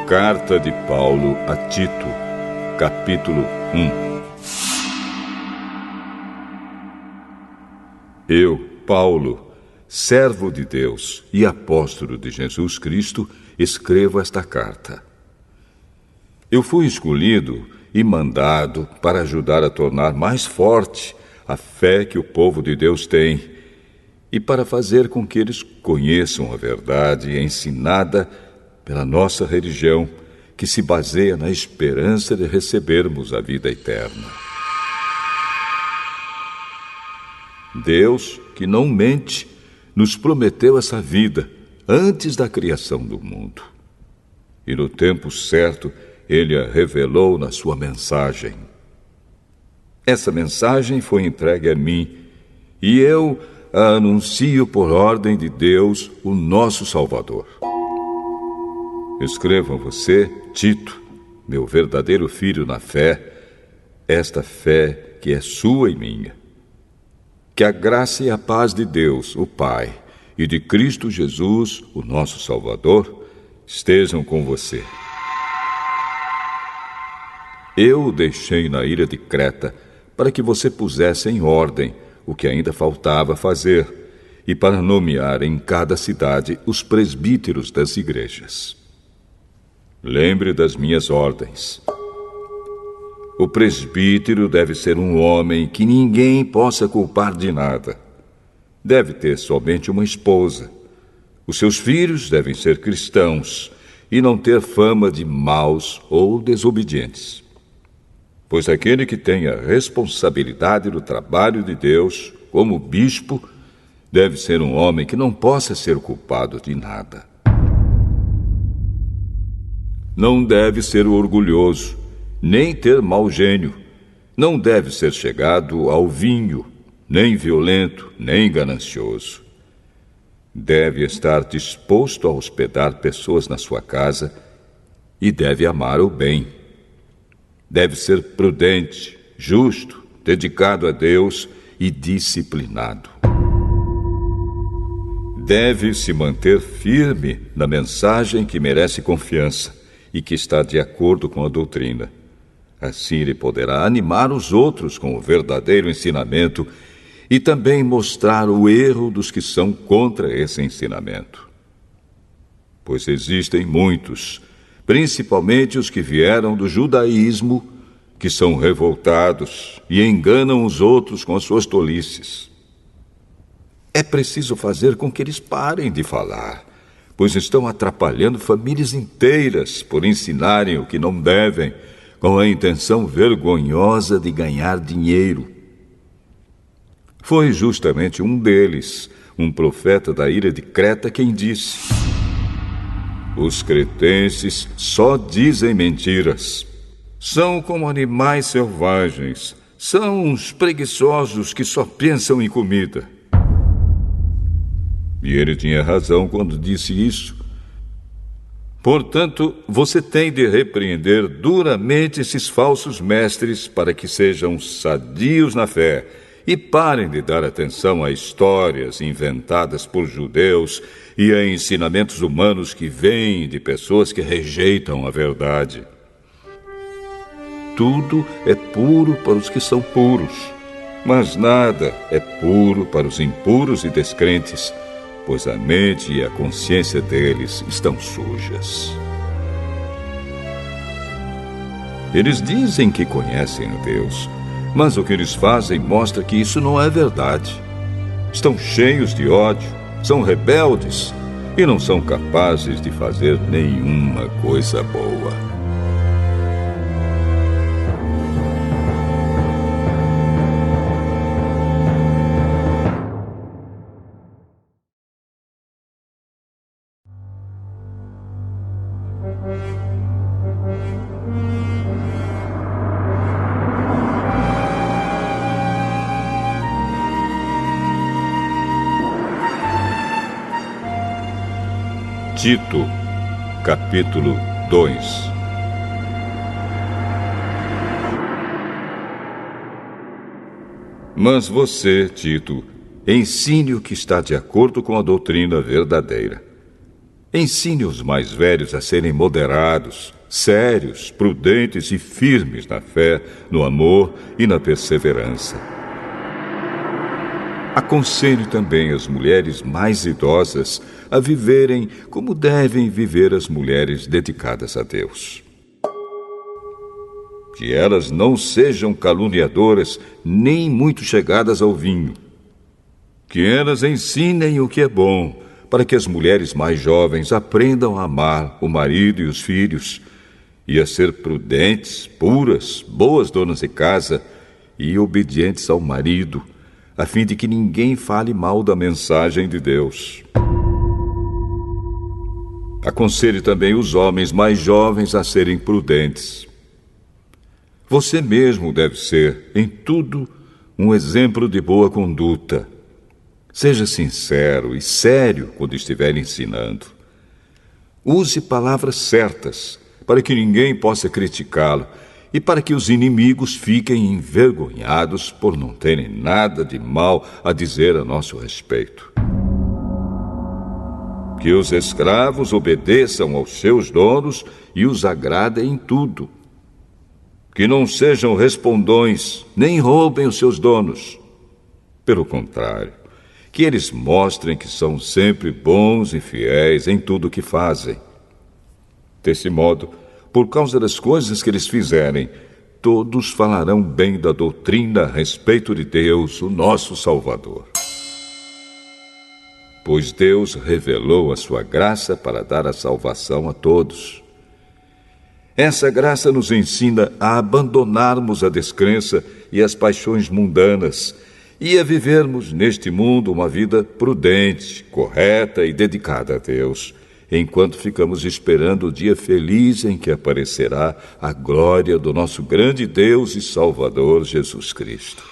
Carta de Paulo a Tito, capítulo 1. Eu, Paulo, servo de Deus e apóstolo de Jesus Cristo, escrevo esta carta. Eu fui escolhido e mandado para ajudar a tornar mais forte a fé que o povo de Deus tem e para fazer com que eles conheçam a verdade ensinada pela nossa religião, que se baseia na esperança de recebermos a vida eterna. Deus, que não mente, nos prometeu essa vida antes da criação do mundo. E no tempo certo, Ele a revelou na sua mensagem. Essa mensagem foi entregue a mim, e eu a anuncio por ordem de Deus, o nosso Salvador. Escrevo a você, Tito, meu verdadeiro filho na fé, esta fé que é sua e minha. Que a graça e a paz de Deus, o Pai, e de Cristo Jesus, o nosso Salvador, estejam com você. Eu o deixei na ilha de Creta para que você pusesse em ordem o que ainda faltava fazer e para nomear em cada cidade os presbíteros das igrejas. Lembre das minhas ordens. O presbítero deve ser um homem que ninguém possa culpar de nada. Deve ter somente uma esposa. Os seus filhos devem ser cristãos e não ter fama de maus ou desobedientes. Pois aquele que tem a responsabilidade do trabalho de Deus, como bispo, deve ser um homem que não possa ser culpado de nada. Não deve ser orgulhoso, nem ter mau gênio. Não deve ser chegado ao vinho, nem violento, nem ganancioso. Deve estar disposto a hospedar pessoas na sua casa e deve amar o bem. Deve ser prudente, justo, dedicado a Deus e disciplinado. Deve se manter firme na mensagem que merece confiança e que está de acordo com a doutrina. Assim ele poderá animar os outros com o verdadeiro ensinamento e também mostrar o erro dos que são contra esse ensinamento. Pois existem muitos, principalmente os que vieram do judaísmo, que são revoltados e enganam os outros com as suas tolices. É preciso fazer com que eles parem de falar, pois estão atrapalhando famílias inteiras por ensinarem o que não devem, com a intenção vergonhosa de ganhar dinheiro. Foi justamente um deles, um profeta da ilha de Creta, quem disse: os cretenses só dizem mentiras. São como animais selvagens. São uns preguiçosos que só pensam em comida. E ele tinha razão quando disse isso. Portanto, você tem de repreender duramente esses falsos mestres para que sejam sadios na fé e parem de dar atenção a histórias inventadas por judeus e a ensinamentos humanos que vêm de pessoas que rejeitam a verdade. Tudo é puro para os que são puros, mas nada é puro para os impuros e descrentes, pois a mente e a consciência deles estão sujas. Eles dizem que conhecem a Deus, mas o que eles fazem mostra que isso não é verdade. Estão cheios de ódio, são rebeldes e não são capazes de fazer nenhuma coisa boa. Tito, capítulo 2. Mas você, Tito, ensine o que está de acordo com a doutrina verdadeira. Ensine os mais velhos a serem moderados, sérios, prudentes e firmes na fé, no amor e na perseverança. Aconselhe também as mulheres mais idosas a viverem como devem viver as mulheres dedicadas a Deus. Que elas não sejam caluniadoras nem muito chegadas ao vinho. Que elas ensinem o que é bom, para que as mulheres mais jovens aprendam a amar o marido e os filhos, e a ser prudentes, puras, boas donas de casa e obedientes ao marido, a fim de que ninguém fale mal da mensagem de Deus. Aconselhe também os homens mais jovens a serem prudentes. Você mesmo deve ser, em tudo, um exemplo de boa conduta. Seja sincero e sério quando estiver ensinando. Use palavras certas, para que ninguém possa criticá-lo e para que os inimigos fiquem envergonhados por não terem nada de mal a dizer a nosso respeito. Que os escravos obedeçam aos seus donos e os agradem em tudo. Que não sejam respondões, nem roubem os seus donos. Pelo contrário, que eles mostrem que são sempre bons e fiéis em tudo o que fazem. Desse modo, por causa das coisas que eles fizerem, todos falarão bem da doutrina a respeito de Deus, o nosso Salvador. Pois Deus revelou a sua graça para dar a salvação a todos. Essa graça nos ensina a abandonarmos a descrença e as paixões mundanas e a vivermos neste mundo uma vida prudente, correta e dedicada a Deus, enquanto ficamos esperando o dia feliz em que aparecerá a glória do nosso grande Deus e Salvador Jesus Cristo.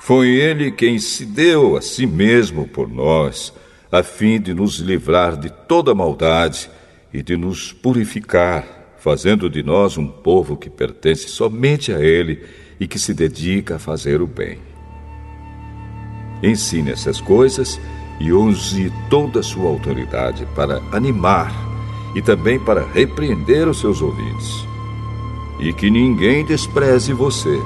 Foi Ele quem se deu a si mesmo por nós, a fim de nos livrar de toda maldade e de nos purificar, fazendo de nós um povo que pertence somente a Ele e que se dedica a fazer o bem. Ensine essas coisas e use toda a sua autoridade para animar e também para repreender os seus ouvintes. E que ninguém despreze você.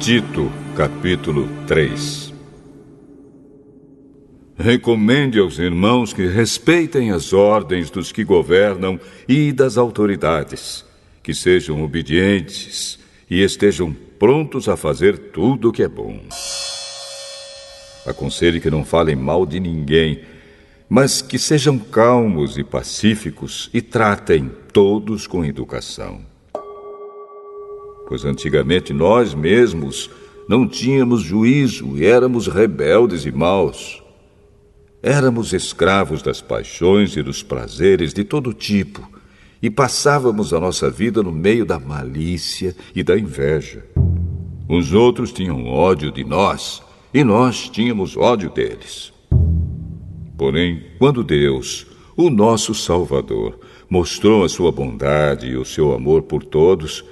Tito, capítulo 3. Recomende aos irmãos que respeitem as ordens dos que governam e das autoridades, que sejam obedientes e estejam prontos a fazer tudo o que é bom. Aconselhe que não falem mal de ninguém, mas que sejam calmos e pacíficos e tratem todos com educação. Pois antigamente nós mesmos não tínhamos juízo e éramos rebeldes e maus. Éramos escravos das paixões e dos prazeres de todo tipo e passávamos a nossa vida no meio da malícia e da inveja. Os outros tinham ódio de nós e nós tínhamos ódio deles. Porém, quando Deus, o nosso Salvador, mostrou a sua bondade e o seu amor por todos,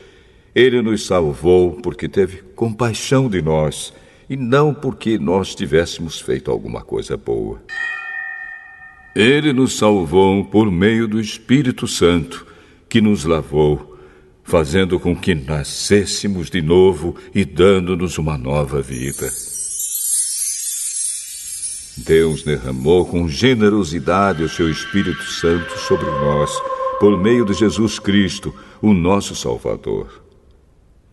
Ele nos salvou porque teve compaixão de nós e não porque nós tivéssemos feito alguma coisa boa. Ele nos salvou por meio do Espírito Santo, que nos lavou, fazendo com que nascêssemos de novo e dando-nos uma nova vida. Deus derramou com generosidade o seu Espírito Santo sobre nós, por meio de Jesus Cristo, o nosso Salvador.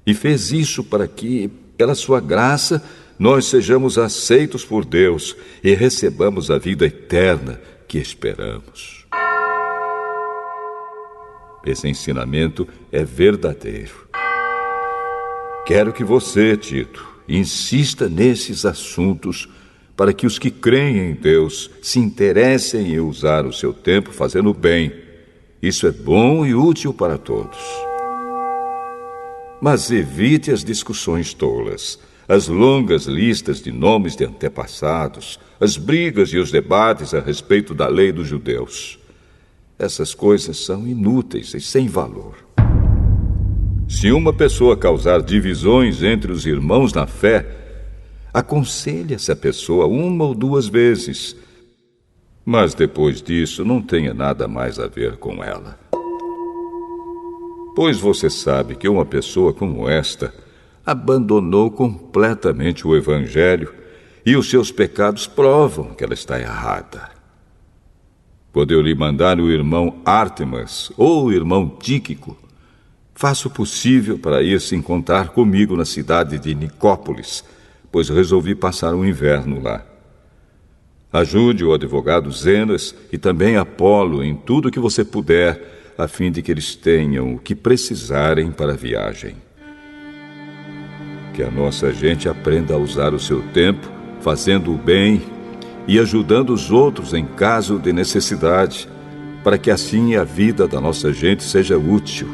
E fez isso para que, pela sua graça, nós sejamos aceitos por Deus e recebamos a vida eterna que esperamos. Esse ensinamento é verdadeiro. Quero que você, Tito, insista nesses assuntos para que os que creem em Deus se interessem em usar o seu tempo fazendo o bem. Isso é bom e útil para todos. Mas evite as discussões tolas, as longas listas de nomes de antepassados, as brigas e os debates a respeito da lei dos judeus. Essas coisas são inúteis e sem valor. Se uma pessoa causar divisões entre os irmãos na fé, aconselhe essa pessoa 1 ou 2 vezes, mas depois disso não tenha nada mais a ver com ela. Pois você sabe que uma pessoa como esta abandonou completamente o Evangelho e os seus pecados provam que ela está errada. Quando eu lhe mandar o irmão Ártemas ou o irmão Tíquico, faça o possível para ir se encontrar comigo na cidade de Nicópolis, pois resolvi passar o inverno lá. Ajude o advogado Zenas e também Apolo em tudo que você puder, a fim de que eles tenham o que precisarem para a viagem. Que a nossa gente aprenda a usar o seu tempo, fazendo o bem e ajudando os outros em caso de necessidade, para que assim a vida da nossa gente seja útil.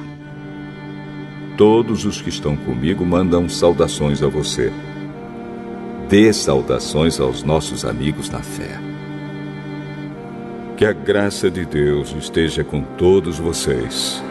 Todos os que estão comigo mandam saudações a você. Dê saudações aos nossos amigos na fé. Que a graça de Deus esteja com todos vocês.